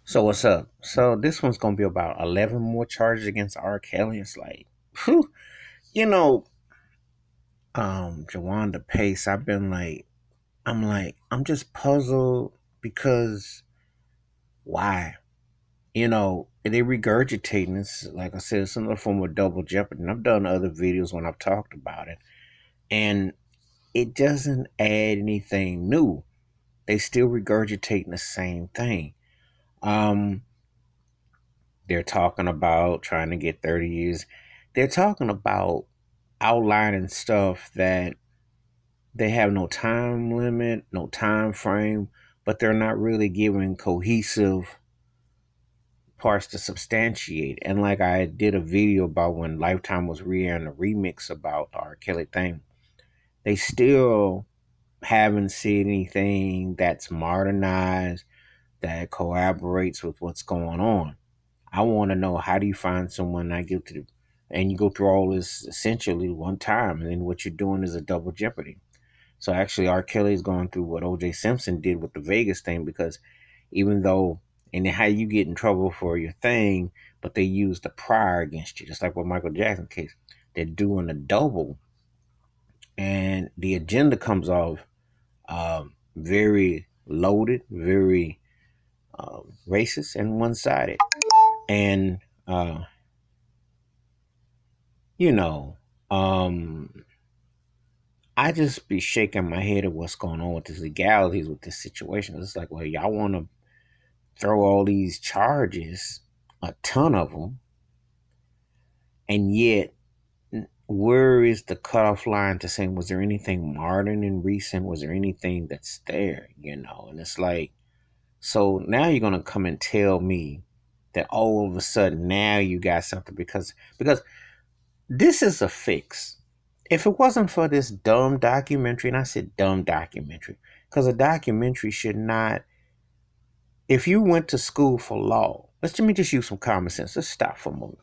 So what's up? So this one's gonna be about 11 more charges against R. Kelly. It's like, whew, you know, Jawanda Pace. I'm just puzzled because why? They regurgitating this. Like I said, it's another form of double jeopardy. And I've done other videos when I've talked about it, and it doesn't add anything new. They still regurgitating the same thing. Um, They're talking about trying to get 30 years. They're talking about outlining stuff that they have no time limit, no time frame, but they're not really giving cohesive parts to substantiate. And like I did a video about when Lifetime was re-airing a remix about the R. Kelly thing, they still haven't seen anything that's modernized, that collaborates with what's going on. I want to know, how do you find someone not guilty? And you go through all this essentially one time, and then what you're doing is a double jeopardy. So actually, R. Kelly's going through what O.J. Simpson did with the Vegas thing, because even though, and then how you get in trouble for your thing, but they use the prior against you, just like with Michael Jackson case. They're doing a double, and the agenda comes off very loaded, very racist, and one sided. And you know, um, I just be shaking my head at what's going on with these legalities with this situation. It's like, well, y'all want to throw all these charges, a ton of them, and yet where is the cutoff line to saying, was there anything modern and recent? Was there anything that's there? And it's like, so now you're gonna come and tell me that all of a sudden now you got something, because this is a fix. If it wasn't for this dumb documentary, and I said dumb documentary, because a documentary should not, if you went to school for law, let me just use some common sense. Let's stop for a moment.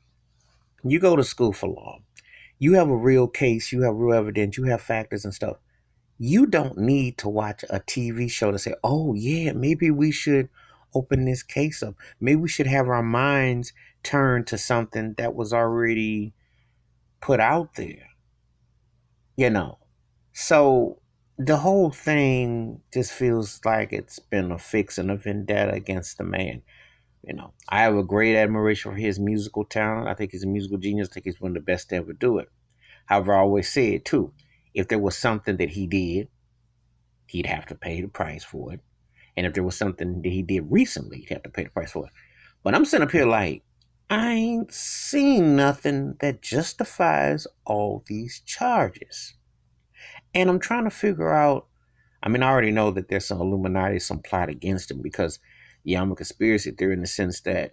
You go to school for law, you have a real case, you have real evidence, you have factors and stuff. You don't need to watch a TV show to say, oh, yeah, maybe we should open this case up. Maybe we should have our minds turned to something that was already put out there, you know. So the whole thing just feels like it's been a fix and a vendetta against the man. I have a great admiration for his musical talent. I think he's a musical genius. I think he's one of the best to ever do it. However, I always say it too. If there was something that he did, he'd have to pay the price for it. And if there was something that he did recently, he'd have to pay the price for it. But I'm sitting up here like, I ain't seen nothing that justifies all these charges. And I'm trying to figure out, I mean, I already know that there's some Illuminati, some plot against him, because, yeah, I'm a conspiracy theory in the sense that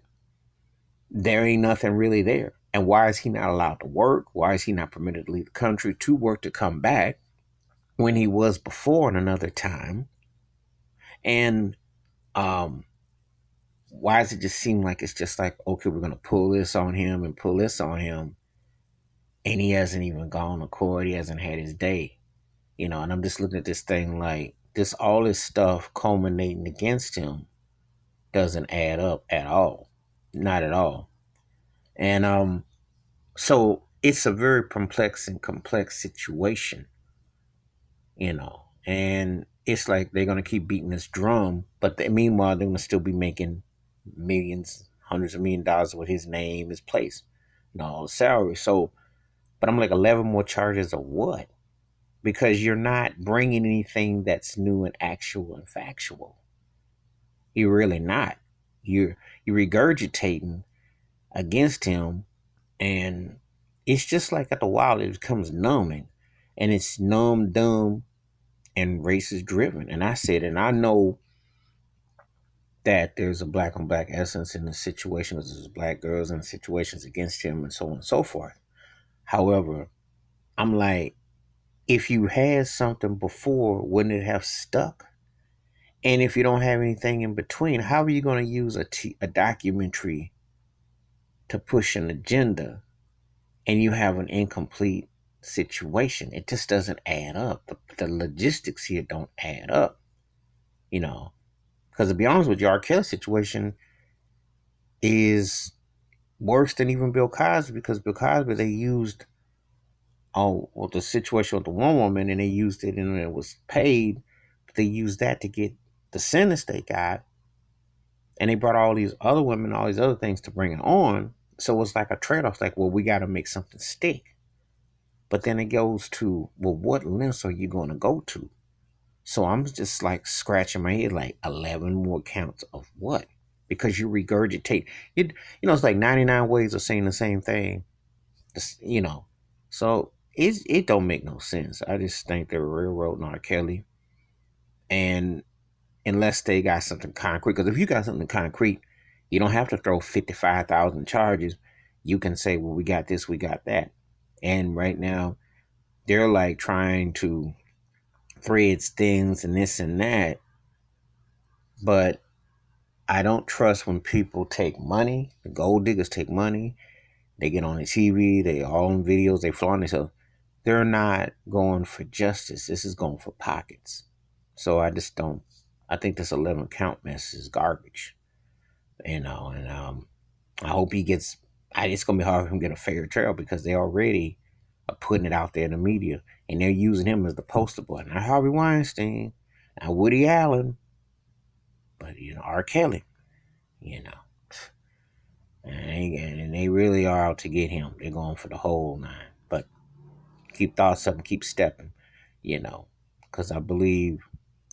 there ain't nothing really there. And why is he not allowed to work? Why is he not permitted to leave the country, to work, to come back when he was before in another time? And um, why does it just seem like it's just like, okay, we're going to pull this on him and pull this on him, and he hasn't even gone to court, he hasn't had his day, and I'm just looking at this thing like, this, all this stuff culminating against him doesn't add up at all. Not at all. And so it's a very complex situation, and it's like they're gonna keep beating this drum, but meanwhile they're gonna still be making millions, $hundreds of millions with his name, his place, all the salary. So, but I'm like, 11 more charges of what? Because you're not bringing anything that's new and actual and factual. You're really not. You're regurgitating against him, and it's just like, at the while it becomes numbing, and it's numb, dumb, and racist driven. And I said, and I know that there's a black on black essence in the situations, there's black girls in situations against him, and so on and so forth. However, I'm like, if you had something before, wouldn't it have stuck? And if you don't have anything in between, how are you going to use a documentary to push an agenda, and you have an incomplete situation? It just doesn't add up. The logistics here don't add up, you know. Because to be honest with you, R. Kelly's situation, is worse than even Bill Cosby, because Bill Cosby, they used the situation with the one woman, and they used it and it was paid, but they used that to get the sentence they got, and they brought all these other women, all these other things to bring it on. So it's like a trade-off. It's like, well, we got to make something stick. But then it goes to, well, what lengths are you going to go to? So I'm just like scratching my head, like 11 more counts of what? Because you regurgitate it. It's like 99 ways of saying the same thing. You know, so it don't make no sense. I just think they're railroading R. Kelly, and unless they got something concrete, because if you got something concrete, you don't have to throw 55,000 charges. You can say, well, we got this, we got that, and right now they're like trying to thread things and this and that, but I don't trust when people take money. The gold diggers take money. They get on the TV. They all in videos. They flaunt themselves. They're not going for justice. This is going for pockets. So I just don't. I think this 11 count mess is garbage. And I hope he gets. It's gonna be hard for him to get a fair trial, because they already are putting it out there in the media, and they're using him as the poster boy. Not Harvey Weinstein, not Woody Allen, but R. Kelly. You know. And they really are out to get him. They're going for the whole nine. But keep thoughts up and keep stepping, because I believe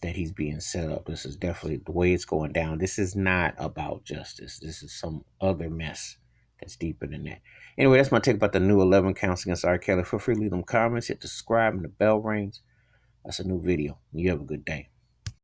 that he's being set up. This is definitely the way it's going down. This is not about justice. This is some other mess that's deeper than that. Anyway, that's my take about the new 11 counts against R. Kelly. Feel free to leave them comments, hit the subscribe, and the bell rings. That's a new video. You have a good day.